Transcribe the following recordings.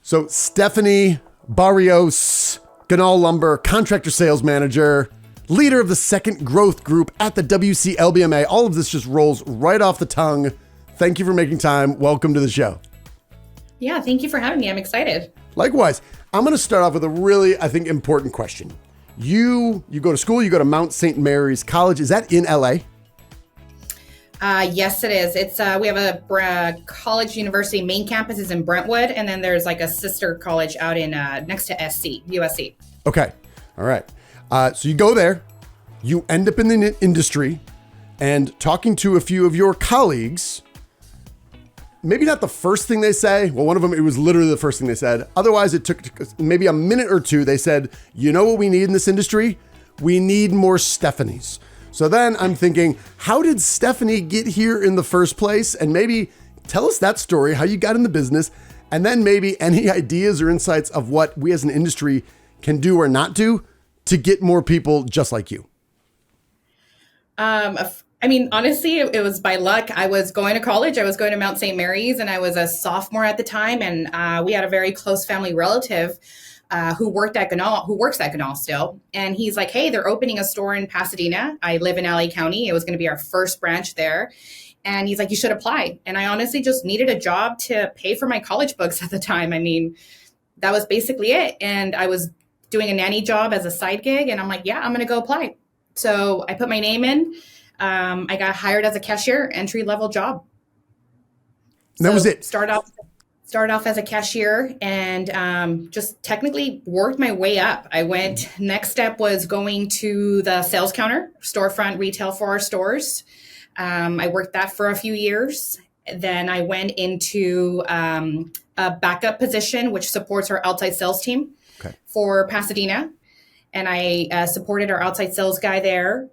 So Stephanie Barrios, Ganahl Lumber, contractor sales manager, leader of the second growth group at the WCLBMA. All of this just rolls right off the tongue. Thank you for making time. Welcome to the show. Yeah, thank you for having me. I'm excited. Likewise. I'm going to start off with a really, I think, important question. You go to school, you go to Mount St. Mary's College. Is that in LA? Yes, it is. It's we have a college university main campus is in Brentwood, and then there's like a sister college out in next to USC. Okay. All right. So you go there, you end up in the industry, and talking to a few of your colleagues, maybe not the first thing they say. Well, one of them, it was literally the first thing they said. Otherwise, it took maybe a minute or two. They said, you know what we need in this industry? We need more Stephanies. So then I'm thinking, how did Stephanie get here in the first place? And maybe tell us that story, how you got in the business, and then maybe any ideas or insights of what we as an industry can do or not do to get more people just like you. I mean, honestly, it was by luck. I was going to college. I was going to Mount St. Mary's, and I was a sophomore at the time. And we had a very close family relative who works at Ganahl still. And he's like, hey, they're opening a store in Pasadena. I live in LA County. It was going to be our first branch there. And he's like, you should apply. And I honestly just needed a job to pay for my college books at the time. I mean, that was basically it. And I was doing a nanny job as a side gig. And I'm like, yeah, I'm going to go apply. So I put my name in. I got hired as a cashier, entry level job. That was it. Started off as a cashier and just technically worked my way up. Next step was going to the sales counter, storefront retail for our stores. I worked that for a few years. Then I went into a backup position, which supports our outside sales team for Pasadena. And I supported our outside sales guy there.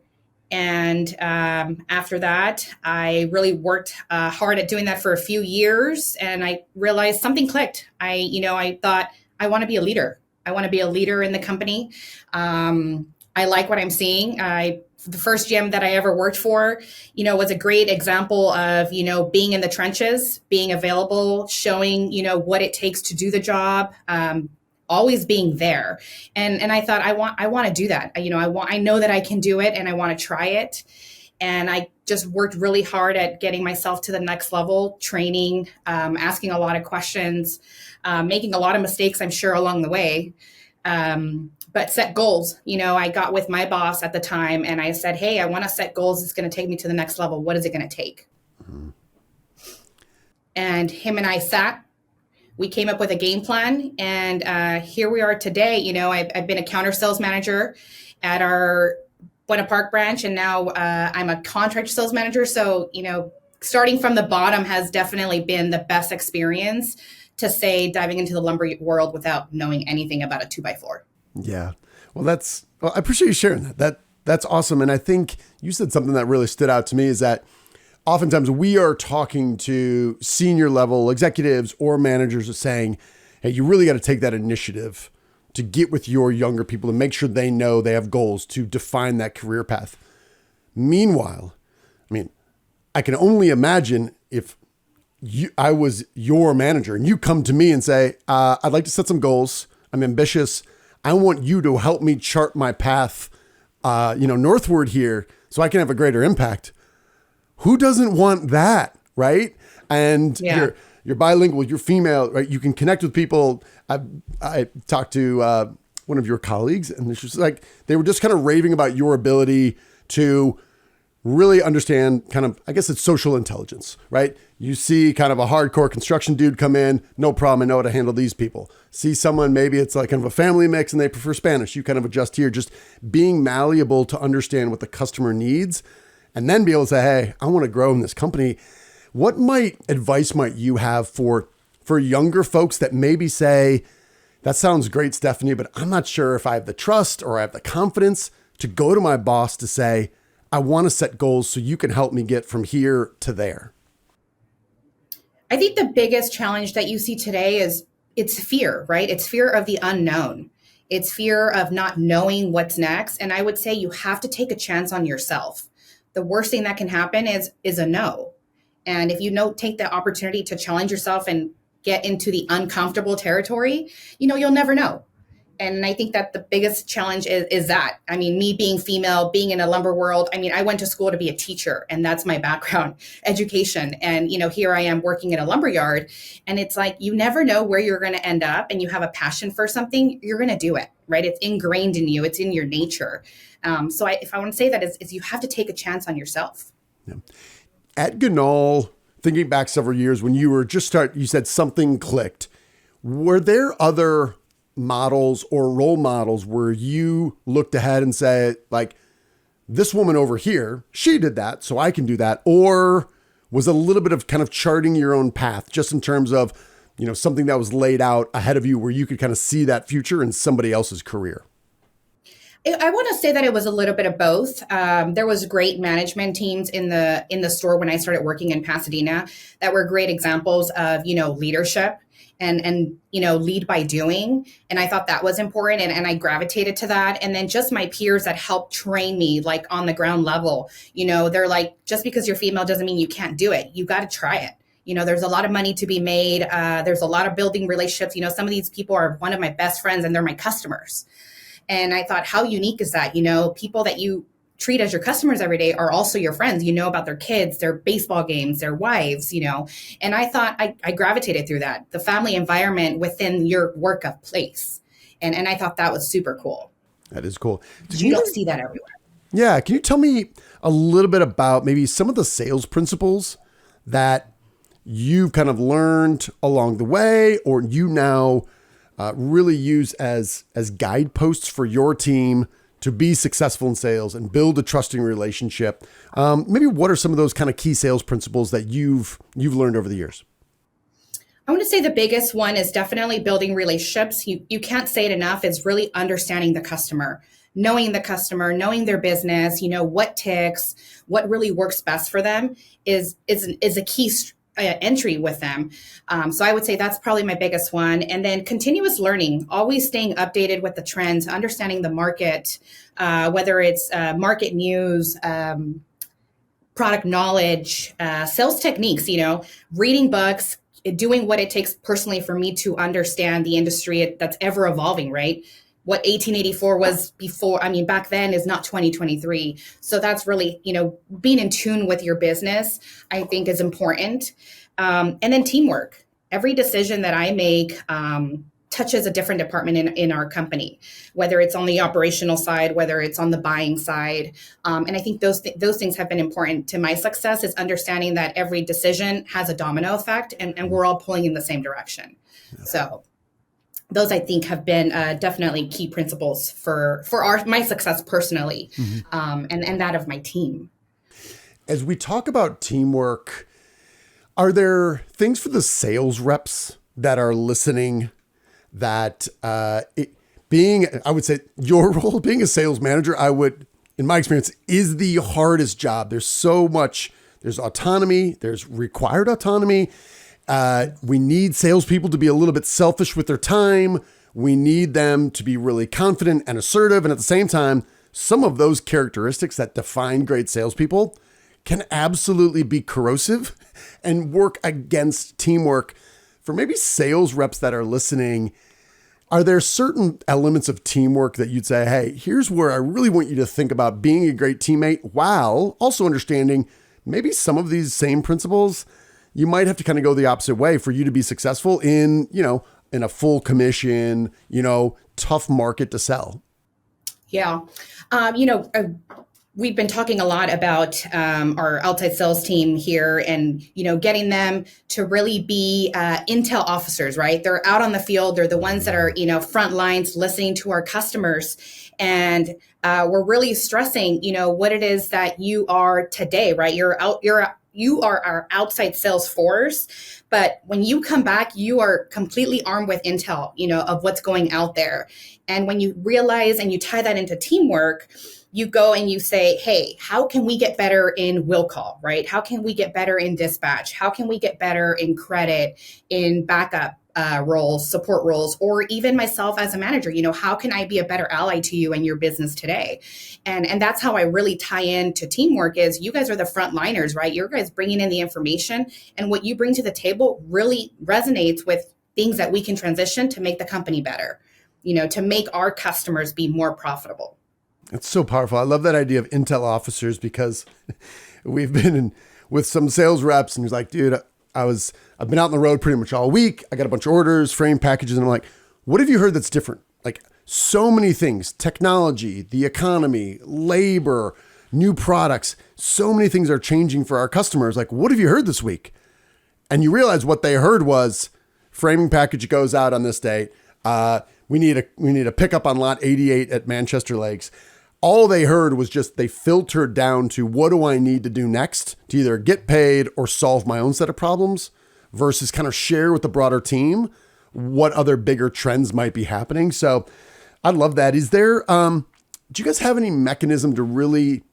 And after that, I really worked hard at doing that for a few years. And I realized something clicked. I thought, I want to be a leader. I want to be a leader in the company. I like what I'm seeing. The first gym that I ever worked for, was a great example of, being in the trenches, being available, showing, what it takes to do the job. Always being there. And I thought, I want to do that. I know that I can do it and I want to try it. And I just worked really hard at getting myself to the next level, training, asking a lot of questions, making a lot of mistakes, I'm sure, along the way. But set goals. I got with my boss at the time and I said, hey, I want to set goals. It's going to take me to the next level. What is it going to take? Mm-hmm. And him and I sat. We came up with a game plan, and here we are today. I've been a counter sales manager at our Buena Park branch, and now I'm a contractor sales manager. So, starting from the bottom has definitely been the best experience to say diving into the lumber world without knowing anything about a 2x4. Yeah. Well, I appreciate you sharing that. That's awesome. And I think you said something that really stood out to me is that oftentimes we are talking to senior level executives or managers saying, hey, you really got to take that initiative to get with your younger people to make sure they know they have goals to define that career path. Meanwhile, I can only imagine if I was your manager and you come to me and say, I'd like to set some goals. I'm ambitious. I want you to help me chart my path, northward here so I can have a greater impact. Who doesn't want that, right? And you're bilingual, you're female, right? You can connect with people. I talked to one of your colleagues, and it's just like they were just kind of raving about your ability to really understand kind of, I guess it's social intelligence, right? You see kind of a hardcore construction dude come in, no problem, I know how to handle these people. See someone, maybe it's like kind of a family mix and they prefer Spanish. You kind of adjust here, just being malleable to understand what the customer needs. And then be able to say, hey, I want to grow in this company. What advice might you have for younger folks that maybe say, that sounds great, Stephanie, but I'm not sure if I have the trust or I have the confidence to go to my boss to say, I want to set goals so you can help me get from here to there? I think the biggest challenge that you see today is it's fear, right? It's fear of the unknown. It's fear of not knowing what's next. And I would say you have to take a chance on yourself. The worst thing that can happen is a no. And if you take the opportunity to challenge yourself and get into the uncomfortable territory, you'll never know. And I think that the biggest challenge is that. I mean, me being female, being in a lumber world, I mean, I went to school to be a teacher, and that's my background, education. And, here I am working in a lumber yard, and it's like, you never know where you're going to end up, and you have a passion for something, you're going to do it, right? It's ingrained in you. It's in your nature. So if I want to say that is you have to take a chance on yourself. Yeah. At Ganahl, thinking back several years when you were you said something clicked. Were there other models or role models where you looked ahead and said, like, this woman over here, she did that, so I can do that? Or was it a little bit of kind of charting your own path, just in terms of, something that was laid out ahead of you where you could kind of see that future in somebody else's career? I want to say that it was a little bit of both. There was great management teams in the store when I started working in Pasadena that were great examples of, leadership and lead by doing. And I thought that was important, and I gravitated to that. And then just my peers that helped train me, like on the ground level, they're like, just because you're female doesn't mean you can't do it. You got to try it. There's a lot of money to be made. There's a lot of building relationships. Some of these people are one of my best friends, and they're my customers. And I thought, how unique is that? People that you treat as your customers every day are also your friends. About their kids, their baseball games, their wives, and I thought I gravitated through that, the family environment within your workplace. And I thought that was super cool. That is cool. You don't see that everywhere. Yeah. Can you tell me a little bit about maybe some of the sales principles that you've kind of learned along the way, or you now really use as guideposts for your team to be successful in sales and build a trusting relationship? Maybe what are some of those kind of key sales principles that you've learned over the years? I want to say the biggest one is definitely building relationships. You can't say it enough. It's really understanding the customer, knowing their business, what ticks, what really works best for them is a key entry with them. So I would say that's probably my biggest one. And then continuous learning, always staying updated with the trends, understanding the market, whether it's market news, product knowledge, sales techniques, reading books, doing what it takes personally for me to understand the industry that's ever evolving, right? What 1884 was before, back then is not 2023. So that's really, being in tune with your business, I think is important. And then teamwork. Every decision that I make touches a different department in our company, whether it's on the operational side, whether it's on the buying side. And I think those things have been important to my success, is understanding that every decision has a domino effect, and we're all pulling in the same direction. Yeah. So those, I think, have been definitely key principles for my success personally, and that of my team. As we talk about teamwork, are there things for the sales reps that are listening that I would say your role being a sales manager, in my experience, is the hardest job. There's so much, there's autonomy, there's required autonomy. We need salespeople to be a little bit selfish with their time. We need them to be really confident and assertive. And at the same time, some of those characteristics that define great salespeople can absolutely be corrosive and work against teamwork. For maybe sales reps that are listening, are there certain elements of teamwork that you'd say, hey, here's where I really want you to think about being a great teammate, while also understanding maybe some of these same principles you might have to kind of go the opposite way for you to be successful in a full commission, tough market to sell? Yeah. We've been talking a lot about our outside sales team here, and getting them to really be intel officers, right? They're out on the field. They're the ones that are front lines, listening to our customers, and we're really stressing what it is that you are today, right? You are our outside sales force, but when you come back, you are completely armed with intel, of what's going out there. And when you realize and you tie that into teamwork, you go and you say, hey, how can we get better in will call, right? How can we get better in dispatch? How can we get better in credit, in backup? roles, support roles, or even myself as a manager. How can I be a better ally to you and your business today? And that's how I really tie into teamwork is you guys are the frontliners, right? You guys bringing in the information, and what you bring to the table really resonates with things that we can transition to make the company better, to make our customers be more profitable. It's so powerful. I love that idea of intel officers because we've been with some sales reps and he's like, dude, I've been out on the road pretty much all week. I got a bunch of orders, frame packages. And I'm like, what have you heard that's different? Like so many things, technology, the economy, labor, new products, so many things are changing for our customers. Like, what have you heard this week? And you realize what they heard was framing package goes out on this date. We need a pickup on lot 88 at Manchester Lakes. All they heard was just they filtered down to what do I need to do next to either get paid or solve my own set of problems versus kind of share with the broader team what other bigger trends might be happening. So I love that. Is there, do you guys have any mechanism to really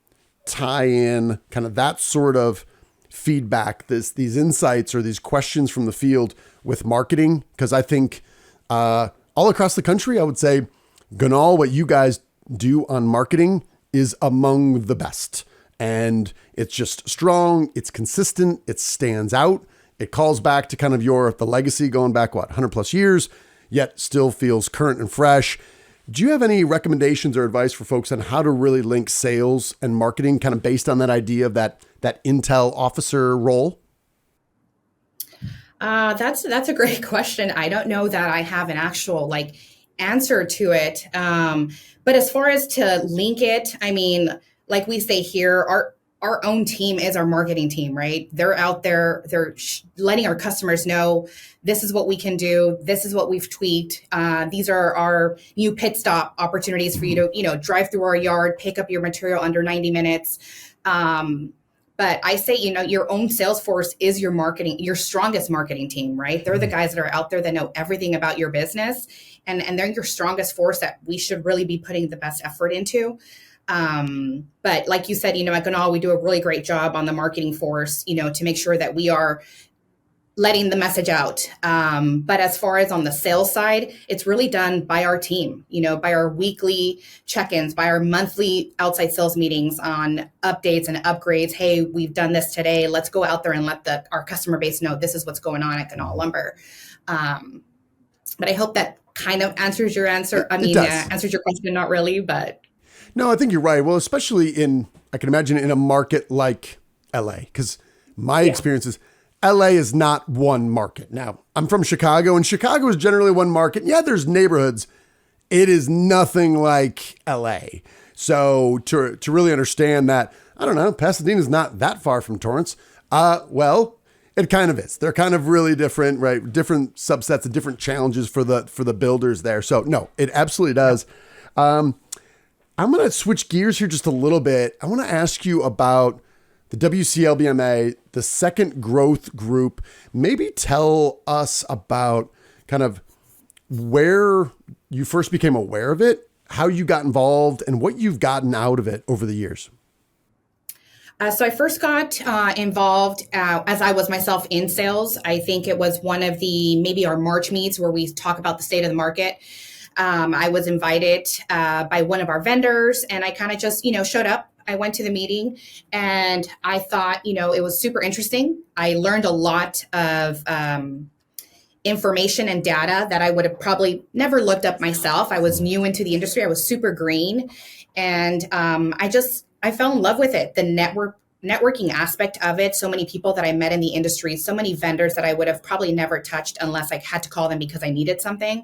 tie in kind of that sort of feedback, these insights or these questions from the field with marketing? Because I think all across the country, I would say, Ganahl, what you guys do on marketing is among the best. And it's just strong, it's consistent, it stands out. It calls back to kind of the legacy going back, 100 plus years, yet still feels current and fresh. Do you have any recommendations or advice for folks on how to really link sales and marketing kind of based on that idea of that intel officer role? That's a great question. I don't know that I have an actual answer to it. But as far as to link it, I mean, like we say here, our own team is our marketing team, right? They're out there, they're letting our customers know this is what we can do. This is what we've tweaked. These are our new pit stop opportunities for you to, drive through our yard, pick up your material under 90 minutes. But I say, your own sales force is your strongest marketing team, right? They're the guys that are out there that know everything about your business. And they're your strongest force that we should really be putting the best effort into. But like you said, at Ganahl, we do a really great job on the marketing force, to make sure that we are letting the message out. But as far as on the sales side, it's really done by our team, by our weekly check-ins, by our monthly outside sales meetings on updates and upgrades. Hey, we've done this today. Let's go out there and let our customer base know this is what's going on at Ganahl Lumber. But I hope that kind of answers your answer. Answers your question, not really, but. No, I think you're right. Well, especially I can imagine in a market like LA, because my experience is LA is not one market. Now, I'm from Chicago, and Chicago is generally one market. Yeah, there's neighborhoods. It is nothing like LA. So to really understand that, I don't know, Pasadena is not that far from Torrance. Well, it kind of is. They're kind of really different, right? Different subsets and different challenges for the builders there. So no, it absolutely does. I'm going to switch gears here just a little bit. I want to ask you about the WCLBMA, the second growth group. Maybe tell us about kind of where you first became aware of it, how you got involved, and what you've gotten out of it over the years. So I first got involved as I was myself in sales. I think it was one of maybe our March meets where we talk about the state of the market. I was invited by one of our vendors, and I kind of just, showed up. I went to the meeting, and I thought, it was super interesting. I learned a lot of information and data that I would have probably never looked up myself. I was new into the industry. I was super green, and I fell in love with it. The networking aspect of it, so many people that I met in the industry, so many vendors that I would have probably never touched unless I had to call them because I needed something,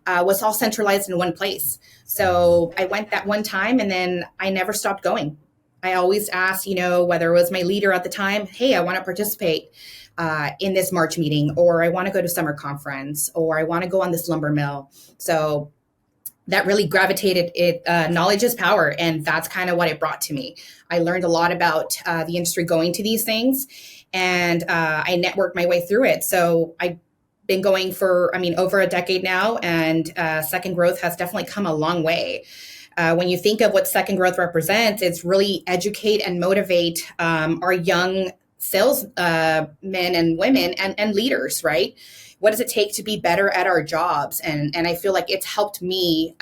was all centralized in one place. So I went that one time, and then I never stopped going. I always asked, whether it was my leader at the time, hey, I want to participate in this March meeting, or I want to go to summer conference, or I want to go on this lumber mill. So that really gravitated it. Knowledge is power. And that's kind of what it brought to me. I learned a lot about the industry going to these things, and I networked my way through it. So I've been going for, over a decade now, and Second Growth has definitely come a long way. When you think of what Second Growth represents, it's really educate and motivate our young salesmen and women and leaders, right? what does it take to be better at our jobs? And I feel like it's helped me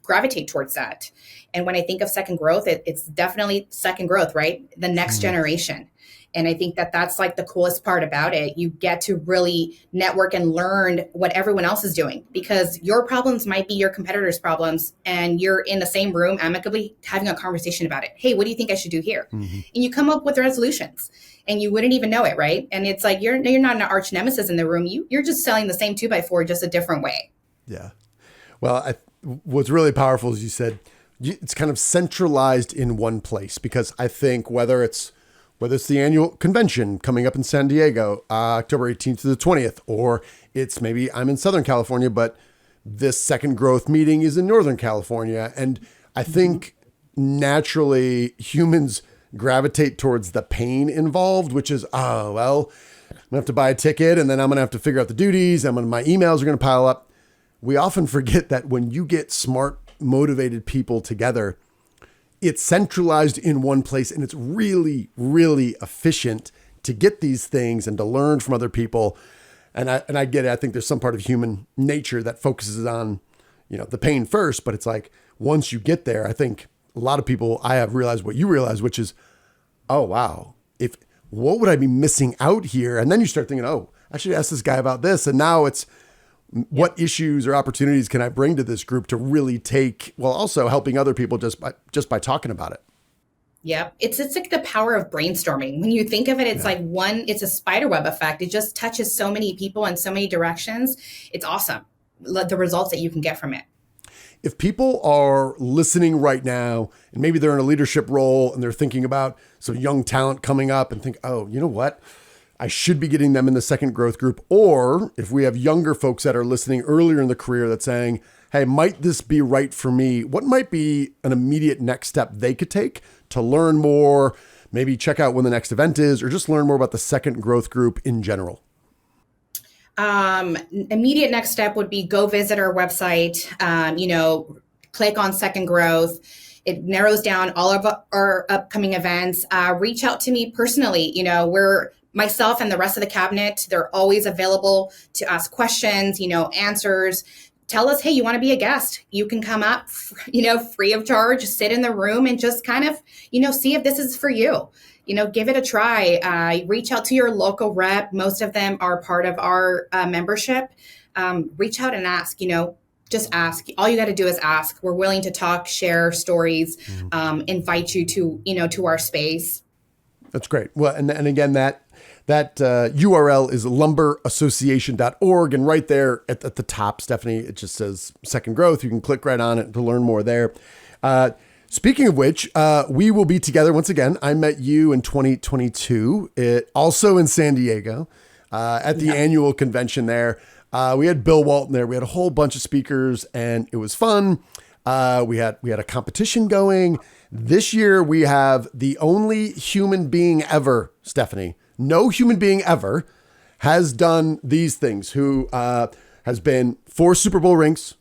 gravitate towards that. And when I think of second growth, it's definitely second growth, right? The next generation. And I think that that's like the coolest part about it. You get to really network and learn what everyone else is doing, because your problems might be your competitors' problems, and you're in the same room amicably having a conversation about it. Hey, what do you think I should do here? And you come up with resolutions, and you wouldn't even know it, right? And it's like you're not an arch nemesis in the room. You're just selling the same 2x4 just a different way. Yeah. Well, what's really powerful is you said it's kind of centralized in one place, because I think whether it's the annual convention coming up in San Diego, October 18th to the 20th, or it's maybe I'm in Southern California, but this second growth meeting is in Northern California. And I think naturally humans gravitate towards the pain involved, which is, oh, well, I'm gonna have to buy a ticket, and then I'm going to have to figure out the duties. My emails are going to pile up. We often forget that when you get smart, motivated people together, it's centralized in one place, and it's really, really efficient to get these things and to learn from other people. And I get it. I think there's some part of human nature that focuses on, the pain first, but it's like, once you get there, I think a lot of people, I have realized what you realize, which is, oh, wow, what would I be missing out here? And then you start thinking, oh, I should ask this guy about this. And now it's, what issues or opportunities can I bring to this group to really take, while also helping other people just by talking about it? Yeah, it's like the power of brainstorming. When you think of it, it's like it's a spiderweb effect. It just touches so many people in so many directions. It's awesome, the results that you can get from it. If people are listening right now, and maybe they're in a leadership role and they're thinking about some young talent coming up and think, oh, you know what? I should be getting them in the second growth group. Or if we have younger folks that are listening earlier in the career that's saying, hey, might this be right for me? What might be an immediate next step they could take to learn more, maybe check out when the next event is, or just learn more about the second growth group in general? Immediate next step would be go visit our website, click on second growth. It narrows down all of our upcoming events. Reach out to me personally. Myself and the rest of the cabinet, they're always available to ask questions, answers. Tell us, hey, you want to be a guest? You can come up, free of charge, sit in the room and just kind of, see if this is for you. Give it a try. Reach out to your local rep. Most of them are part of our membership. Reach out and ask, just ask. All you got to do is ask. We're willing to talk, share stories, invite you to our space. That's great. Well, and again, that URL is lumberassociation.org. And right there at the top, Stephanie, it just says second growth. You can click right on it to learn more there. Speaking of which, we will be together once again. I met you in 2022, also in San Diego, at the annual convention there. We had Bill Walton there. We had a whole bunch of speakers, and it was fun. We had a competition going. This year, we have the only human being ever, Stephanie, no human being ever has done these things, who has been 4 Super Bowl rings,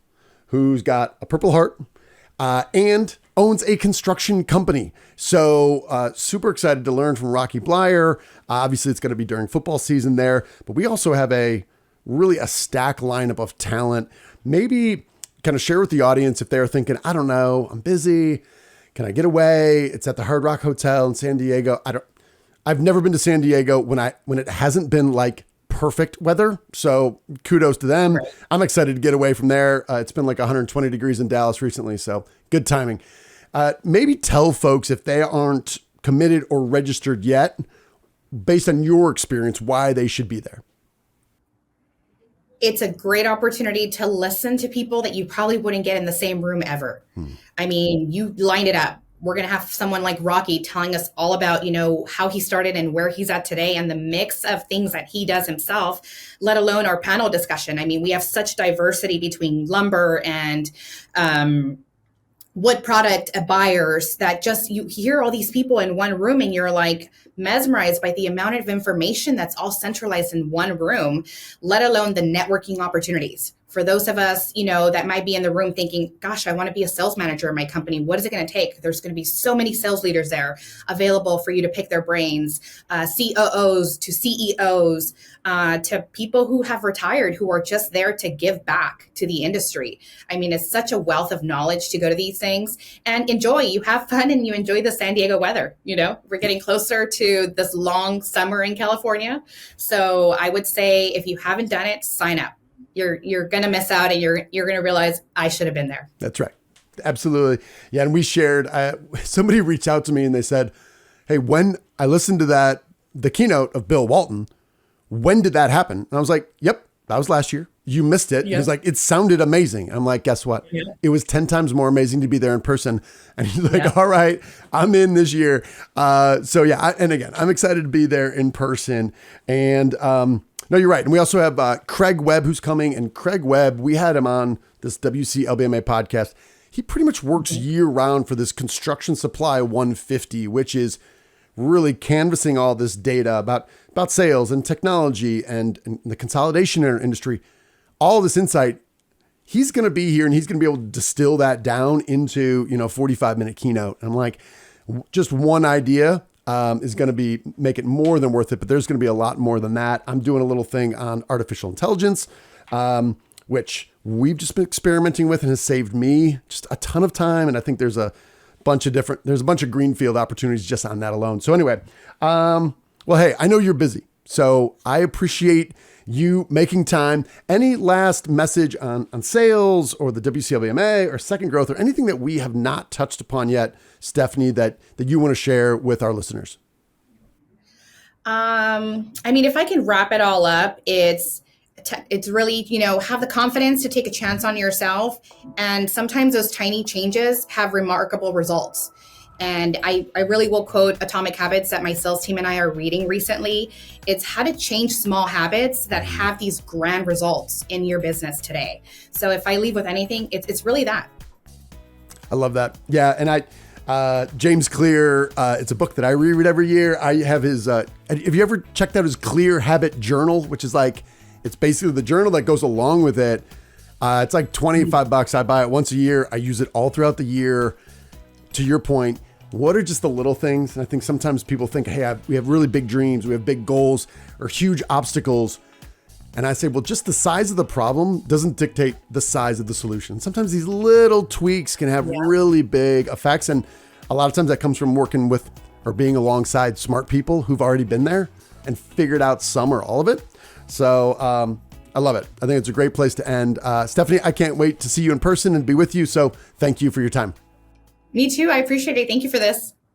who's got a Purple Heart, and owns a construction company. So super excited to learn from Rocky Blyer. Obviously, it's going to be during football season there, but we also have a stack lineup of talent. Maybe kind of share with the audience if they're thinking, I don't know, I'm busy. Can I get away? It's at the Hard Rock Hotel in San Diego. I've never been to San Diego when it hasn't been like perfect weather. So kudos to them. Right. I'm excited to get away from there. It's been like 120 degrees in Dallas recently. So good timing. Maybe tell folks, if they aren't committed or registered yet, based on your experience, why they should be there. It's a great opportunity to listen to people that you probably wouldn't get in the same room ever. I mean, you lined it up. We're going to have someone like Rocky telling us all about, how he started and where he's at today and the mix of things that he does himself, let alone our panel discussion. I mean, we have such diversity between lumber and wood product buyers that just, you hear all these people in one room and you're like mesmerized by the amount of information that's all centralized in one room, let alone the networking opportunities For those of us, that might be in the room thinking, gosh, I want to be a sales manager in my company. What is it going to take? There's going to be so many sales leaders there available for you to pick their brains, COOs to CEOs, to people who have retired, who are just there to give back to the industry. I mean, it's such a wealth of knowledge to go to these things and enjoy. You have fun and you enjoy the San Diego weather. We're getting closer to this long summer in California. So I would say if you haven't done it, sign up. You're going to miss out, and you're going to realize I should have been there. That's right. Absolutely. Yeah. And we shared, somebody reached out to me and they said, hey, when I listened to the keynote of Bill Walton, when did that happen? And I was like, yep, that was last year. You missed it. He was like, it sounded amazing. I'm like, guess what? Yeah. It was 10 times more amazing to be there in person. And he's like, all right, I'm in this year. So yeah. And again, I'm excited to be there in person. And, no, you're right. And we also have Craig Webb, who's coming. And Craig Webb, we had him on this WCLBMA podcast. He pretty much works year round for this Construction Supply 150, which is really canvassing all this data about sales and technology and the consolidation in our industry. All this insight, he's going to be here and he's going to be able to distill that down into, 45-minute keynote. And I'm like, just one idea is going to make it more than worth it, but there's going to be a lot more than that. I'm doing a little thing on artificial intelligence, which we've just been experimenting with and has saved me just a ton of time. And I think there's a bunch of greenfield opportunities just on that alone. So anyway, well, hey, I know you're busy, so I appreciate you making time. Any last message on sales or the WCLBMA or Second Growth or anything that we have not touched upon yet, Stephanie, that you want to share with our listeners? If I can wrap it all up, it's really, have the confidence to take a chance on yourself. And sometimes those tiny changes have remarkable results. And I really will quote Atomic Habits that my sales team and I are reading recently. It's how to change small habits that have these grand results in your business today. So if I leave with anything, it's really that. I love that. Yeah. And James Clear, it's a book that I reread every year. I have his, have you ever checked out his Clear Habit Journal, which is it's basically the journal that goes along with it. It's like $25. I buy it once a year. I use it all throughout the year. To your point, what are just the little things? And I think sometimes people think, hey, we have really big dreams. We have big goals or huge obstacles. And I say, well, just the size of the problem doesn't dictate the size of the solution. Sometimes these little tweaks can have really big effects. And a lot of times that comes from working with or being alongside smart people who've already been there and figured out some or all of it. So I love it. I think it's a great place to end. Stephanie, I can't wait to see you in person and be with you. So thank you for your time. Me too. I appreciate it. Thank you for this.